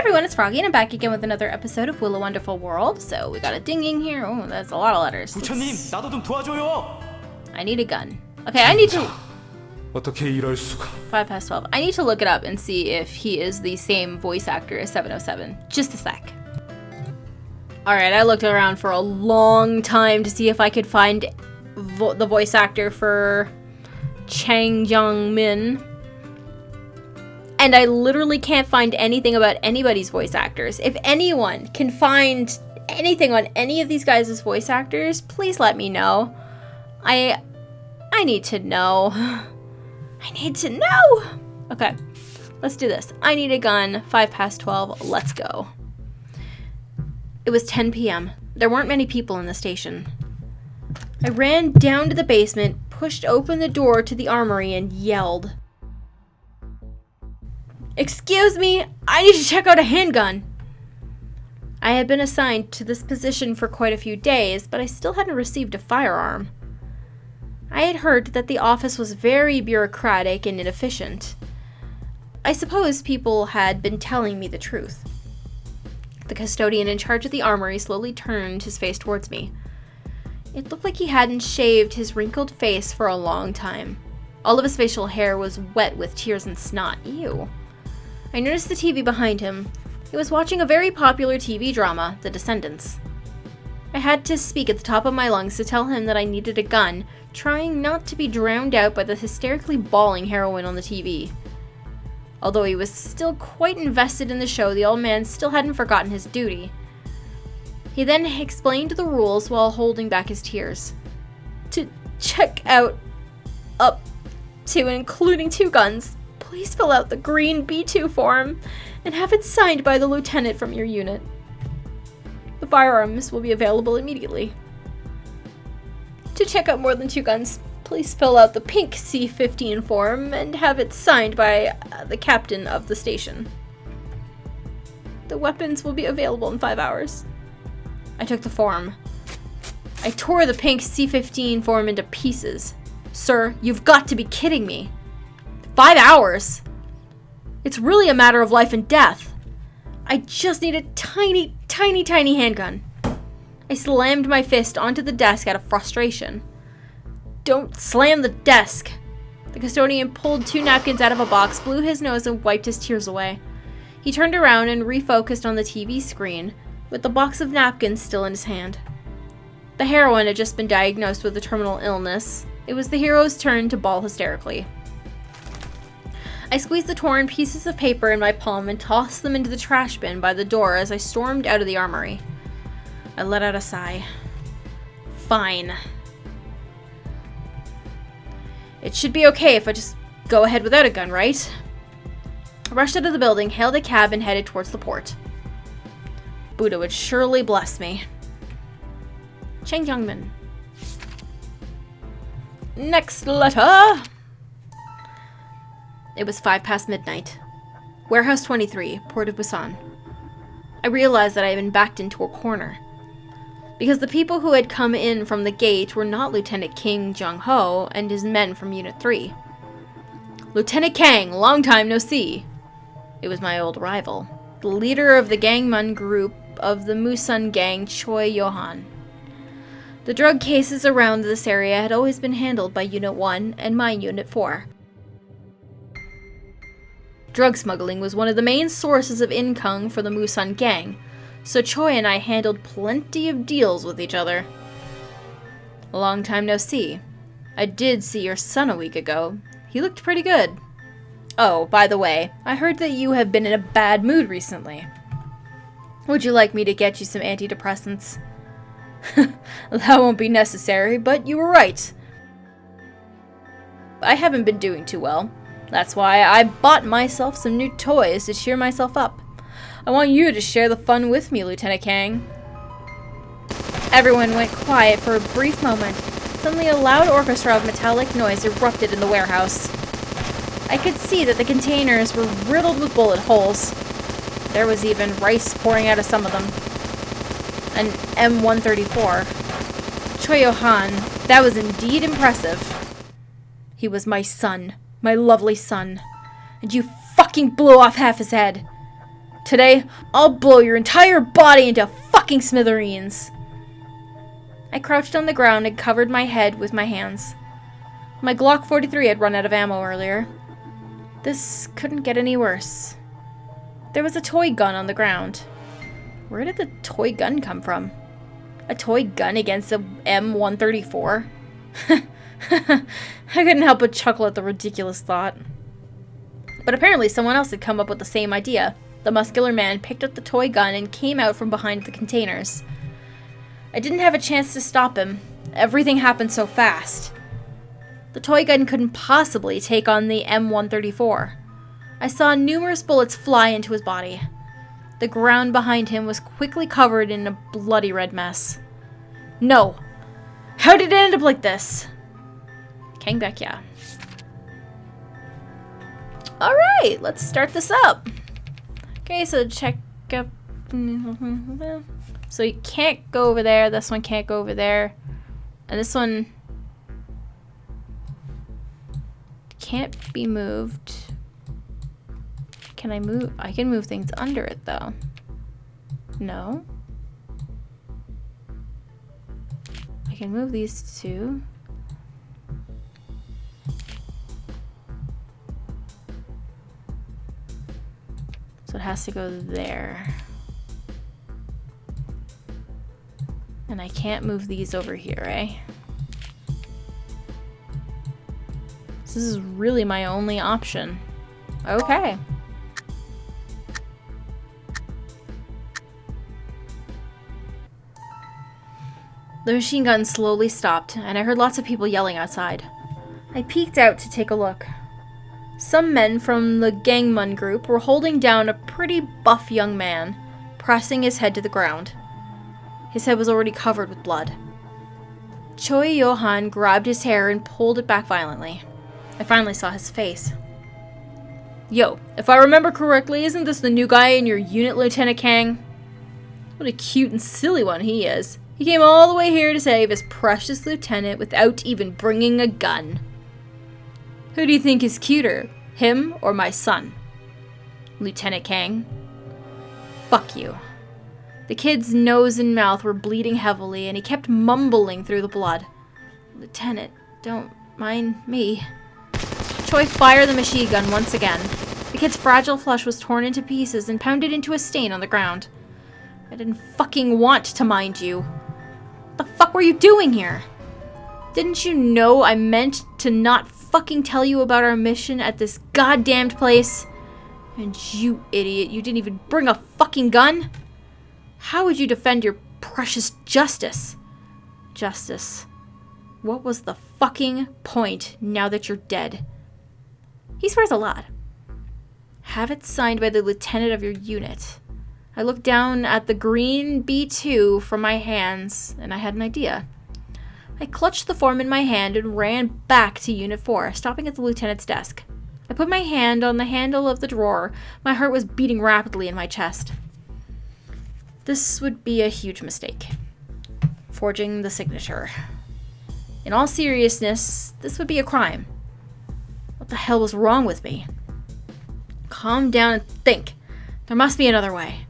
everyone, it's Froggy, and I'm back again with another episode of Willow Wonderful World. So we got a dinging here. Oh, that's a lot of letters. 부처님, 나도 좀 도와줘요. I need a gun. Okay, I need to... 어떻게 이럴 수가? 12. I need to look it up and see if he is the same voice actor as 707. Just a sec. Alright, I looked around for a long time to see if I could find the voice actor for Chang Jung-min. And I literally can't find anything about anybody's voice actors. If anyone can find anything on any of these guys' voice actors, please let me know. I need to know. I need to know! Okay, let's do this. I need a gun, 12. Let's go. It was 10 p.m. There weren't many people in the station. I ran down to the basement, pushed open the door to the armory, and yelled. Excuse me, I need to check out a handgun. I had been assigned to this position for quite a few days, but I still hadn't received a firearm. I had heard that the office was very bureaucratic and inefficient. I suppose people had been telling me the truth. The custodian in charge of the armory slowly turned his face towards me. It looked like he hadn't shaved his wrinkled face for a long time. All of his facial hair was wet with tears and snot. Ew. I noticed the TV behind him. He was watching a very popular TV drama, The Descendants. I had to speak at the top of my lungs to tell him that I needed a gun, trying not to be drowned out by the hysterically bawling heroine on the TV. Although he was still quite invested in the show, the old man still hadn't forgotten his duty. He then explained the rules while holding back his tears. To check out up to and including 2 guns, please fill out the green B2 form and have it signed by the lieutenant from your unit. The firearms will be available immediately. To check out more than 2 guns, please fill out the pink C15 form and have it signed by the captain of the station. The weapons will be available in 5 hours. I took the form. I tore the pink C15 form into pieces. Sir, you've got to be kidding me. 5 hours? It's really a matter of life and death. I just need a tiny handgun. I slammed my fist onto the desk out of frustration. Don't slam the desk. The custodian pulled 2 napkins out of a box, blew his nose, and wiped his tears away. He turned around and refocused on the TV screen, with the box of napkins still in his hand. The heroine had just been diagnosed with a terminal illness. It was the hero's turn to bawl hysterically. I squeezed the torn pieces of paper in my palm and tossed them into the trash bin by the door as I stormed out of the armory. I let out a sigh. Fine. It should be okay if I just go ahead without a gun, right? I rushed out of the building, hailed a cab, and headed towards the port. Buddha would surely bless me. Chang Jung-min. Next letter! It was 5 past midnight. Warehouse 23, Port of Busan. I realized that I had been backed into a corner. Because the people who had come in from the gate were not Lieutenant King Jung-ho and his men from Unit 3. Lieutenant Kang, long time no see. It was my old rival, the leader of the Gangmun group of the Musun gang, Choi Yohan. The drug cases around this area had always been handled by Unit 1 and my Unit 4. Drug smuggling was one of the main sources of income for the Musun gang, so Choi and I handled plenty of deals with each other. A long time no see. I did see your son a week ago. He looked pretty good. Oh, by the way, I heard that you have been in a bad mood recently. Would you like me to get you some antidepressants? That won't be necessary, but you were right. I haven't been doing too well. That's why I bought myself some new toys to cheer myself up. I want you to share the fun with me, Lieutenant Kang. Everyone went quiet for a brief moment. Suddenly a loud orchestra of metallic noise erupted in the warehouse. I could see that the containers were riddled with bullet holes. There was even rice pouring out of some of them. An M134. Choi Yohan, that was indeed impressive. He was my son. My lovely son. And you fucking blew off half his head. Today, I'll blow your entire body into fucking smithereens. I crouched on the ground and covered my head with my hands. My Glock 43 had run out of ammo earlier. This couldn't get any worse. There was a toy gun on the ground. Where did the toy gun come from? A toy gun against a M134? I couldn't help but chuckle at the ridiculous thought. But apparently someone else had come up with the same idea. The muscular man picked up the toy gun and came out from behind the containers. I didn't have a chance to stop him. Everything happened so fast. The toy gun couldn't possibly take on the M134. I saw numerous bullets fly into his body. The ground behind him was quickly covered in a bloody red mess. No! How did it end up like this? Kangbekya. Alright, let's start this up. Okay, so check up. So you can't go over there, this one can't go over there. And this one can't be moved. Can I move? I can move things under it though. No. I can move these two. So it has to go there. And I can't move these over here, eh? This is really my only option. Okay. The machine gun slowly stopped, and I heard lots of people yelling outside. I peeked out to take a look. Some men from the Gangmun group were holding down a pretty buff young man, pressing his head to the ground. His head was already covered with blood. Choi Johan grabbed his hair and pulled it back violently. I finally saw his face. Yo, if I remember correctly, isn't this the new guy in your unit, Lieutenant Kang? What a cute and silly one he is. He came all the way here to save his precious lieutenant without even bringing a gun. Who do you think is cuter, him or my son? Lieutenant Kang. Fuck you. The kid's nose and mouth were bleeding heavily, and he kept mumbling through the blood. Lieutenant, don't mind me. Choi fired the machine gun once again. The kid's fragile flesh was torn into pieces and pounded into a stain on the ground. I didn't fucking want to mind you. What the fuck were you doing here? Didn't you know I meant to not fucking tell you about our mission at this goddamned place? And you idiot, you didn't even bring a fucking gun? How would you defend your precious justice? Justice. What was the fucking point now that you're dead? He swears a lot. Have it signed by the lieutenant of your unit. I looked down at the green B2 from my hands, and I had an idea. I clutched the form in my hand and ran back to Unit 4, stopping at the lieutenant's desk. I put my hand on the handle of the drawer. My heart was beating rapidly in my chest. This would be a huge mistake. Forging the signature. In all seriousness, this would be a crime. What the hell was wrong with me? Calm down and think. There must be another way.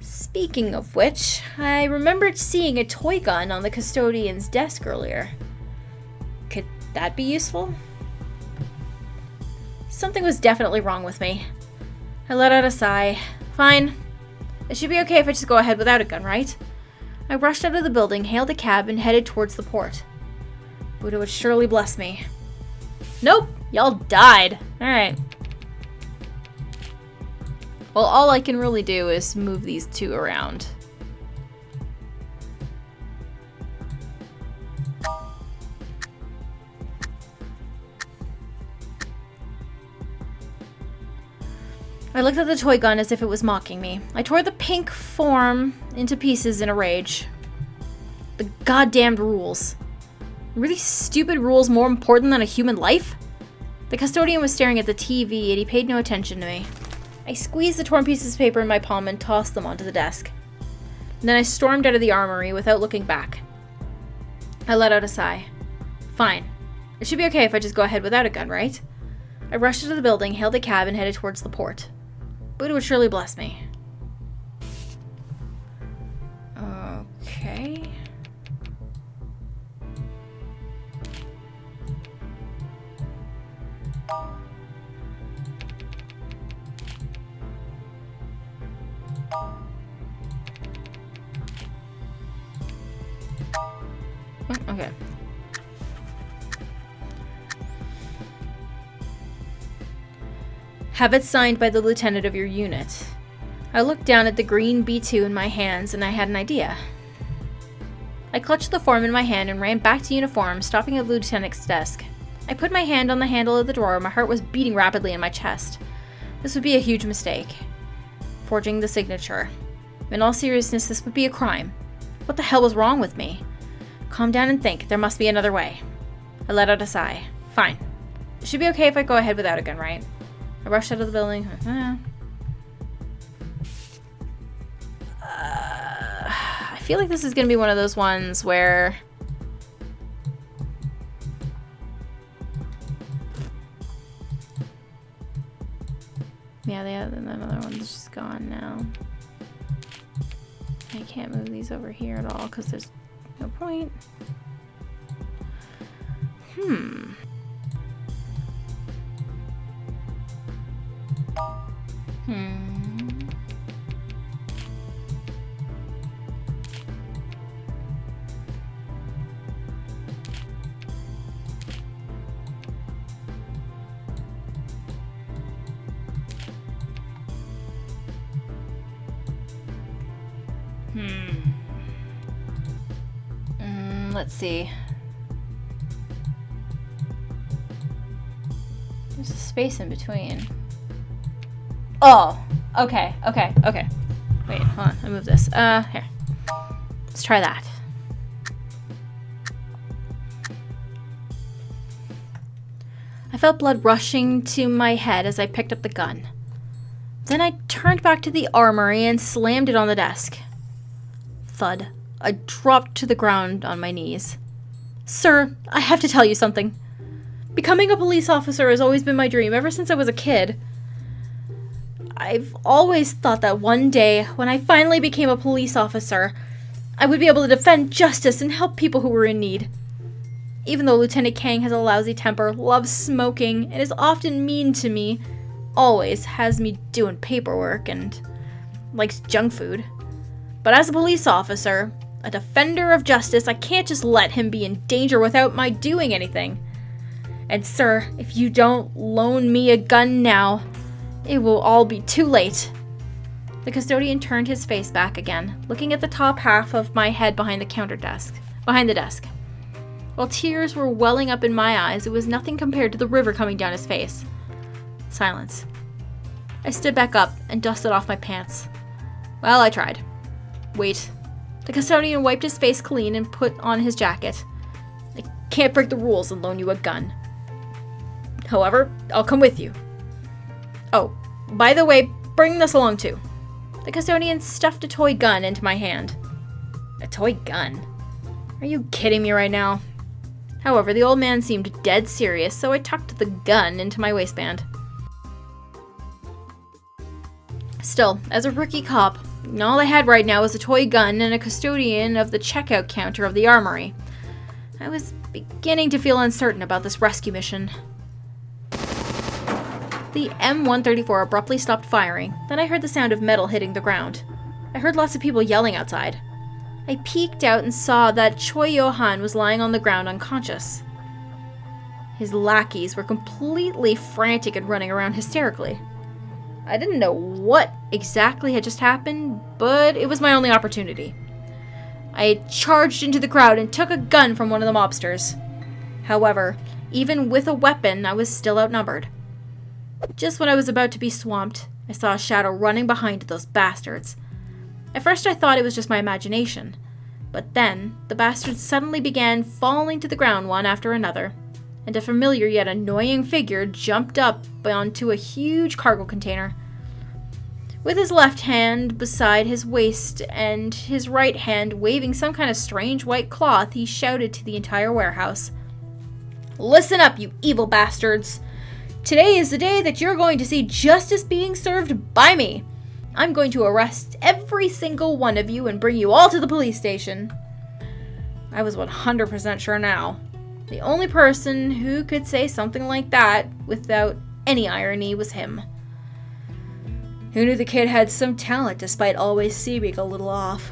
Speaking of which, I remembered seeing a toy gun on the custodian's desk earlier. Could that be useful? Something was definitely wrong with me. I let out a sigh. Fine. It should be okay if I just go ahead without a gun, right? I rushed out of the building, hailed a cab, and headed towards the port. Buddha would surely bless me. Nope, y'all died. Alright. Well, all I can really do is move these two around. I looked at the toy gun as if it was mocking me. I tore the pink form into pieces in a rage. The goddamned rules. Were these stupid rules more important than a human life? The custodian was staring at the TV and he paid no attention to me. I squeezed the torn pieces of paper in my palm and tossed them onto the desk. And then I stormed out of the armory without looking back. I let out a sigh. Fine. It should be okay if I just go ahead without a gun, right? I rushed into the building, hailed a cab, and headed towards the port. Buddha would surely bless me. Okay. Have it signed by the lieutenant of your unit. I looked down at the green B2 in my hands and I had an idea. I clutched the form in my hand and ran back to uniform, stopping at the lieutenant's desk. I put my hand on the handle of the drawer. My heart was beating rapidly in my chest. This would be a huge mistake. Forging the signature. In all seriousness, this would be a crime. What the hell was wrong with me? Calm down and think. There must be another way. I let out a sigh. Fine. It should be okay if I go ahead without a gun, right? I rushed out of the building. I feel like this is going to be one of those ones where... Yeah, another one's just gone now. I can't move these over here at all because there's no point. Let's see. There's a space in between. Oh, okay. Wait, hold on, I move this. Here. Let's try that. I felt blood rushing to my head as I picked up the gun. Then I turned back to the armory and slammed it on the desk. Thud. I dropped to the ground on my knees. Sir, I have to tell you something. Becoming a police officer has always been my dream ever since I was a kid. I've always thought that one day, when I finally became a police officer, I would be able to defend justice and help people who were in need. Even though Lieutenant Kang has a lousy temper, loves smoking, and is often mean to me, always has me doing paperwork and likes junk food. But as a police officer, a defender of justice, I can't just let him be in danger without my doing anything. And sir, if you don't loan me a gun now, it will all be too late. The custodian turned his face back again, looking at the top half of my head behind the desk. While tears were welling up in my eyes, it was nothing compared to the river coming down his face. Silence. I stood back up and dusted off my pants. Well, I tried. Wait. The custodian wiped his face clean and put on his jacket. I can't break the rules and loan you a gun. However, I'll come with you. Oh, by the way, bring this along too. The custodian stuffed a toy gun into my hand. A toy gun? Are you kidding me right now? However, the old man seemed dead serious, so I tucked the gun into my waistband. Still, as a rookie cop, all I had right now was a toy gun and a custodian of the checkout counter of the armory. I was beginning to feel uncertain about this rescue mission. The M134 abruptly stopped firing. Then I heard the sound of metal hitting the ground. I heard lots of people yelling outside. I peeked out and saw that Choi Yo-han was lying on the ground unconscious. His lackeys were completely frantic and running around hysterically. I didn't know what exactly had just happened, but it was my only opportunity. I charged into the crowd and took a gun from one of the mobsters. However, even with a weapon, I was still outnumbered. Just when I was about to be swamped, I saw a shadow running behind those bastards. At first I thought it was just my imagination, but then the bastards suddenly began falling to the ground one after another, and a familiar yet annoying figure jumped up onto a huge cargo container. With his left hand beside his waist and his right hand waving some kind of strange white cloth, he shouted to the entire warehouse. Listen up, you evil bastards! Today is the day that you're going to see justice being served by me. I'm going to arrest every single one of you and bring you all to the police station. I was 100% sure now. The only person who could say something like that without any irony was him. Who knew the kid had some talent despite always seeming a little off?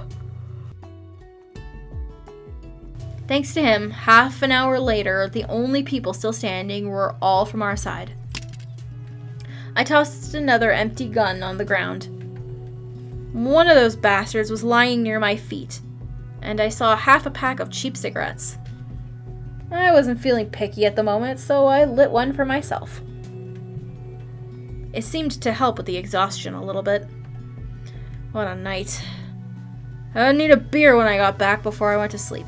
Thanks to him, half an hour later, the only people still standing were all from our side. I tossed another empty gun on the ground. One of those bastards was lying near my feet, and I saw half a pack of cheap cigarettes. I wasn't feeling picky at the moment, so I lit one for myself. It seemed to help with the exhaustion a little bit. What a night. I would need a beer when I got back before I went to sleep.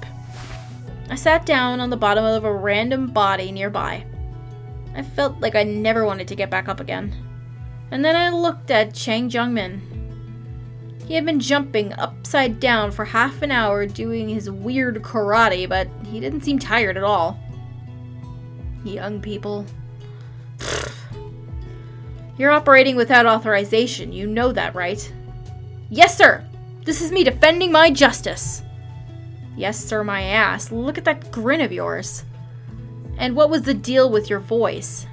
I sat down on the bottom of a random body nearby. I felt like I never wanted to get back up again. And then I looked at Chang Jungmin. He had been jumping upside down for half an hour doing his weird karate, but he didn't seem tired at all. Young people. You're operating without authorization, you know that, right? Yes, sir! This is me defending my justice! Yes, sir, my ass. Look at that grin of yours. And what was the deal with your voice?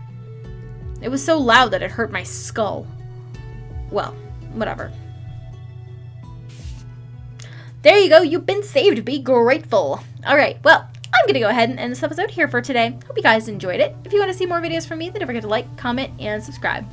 It was so loud that it hurt my skull. Well, whatever. There you go, you've been saved. Be grateful. Alright, well, I'm gonna go ahead and end this episode here for today. Hope you guys enjoyed it. If you want to see more videos from me, then don't forget to like, comment, and subscribe.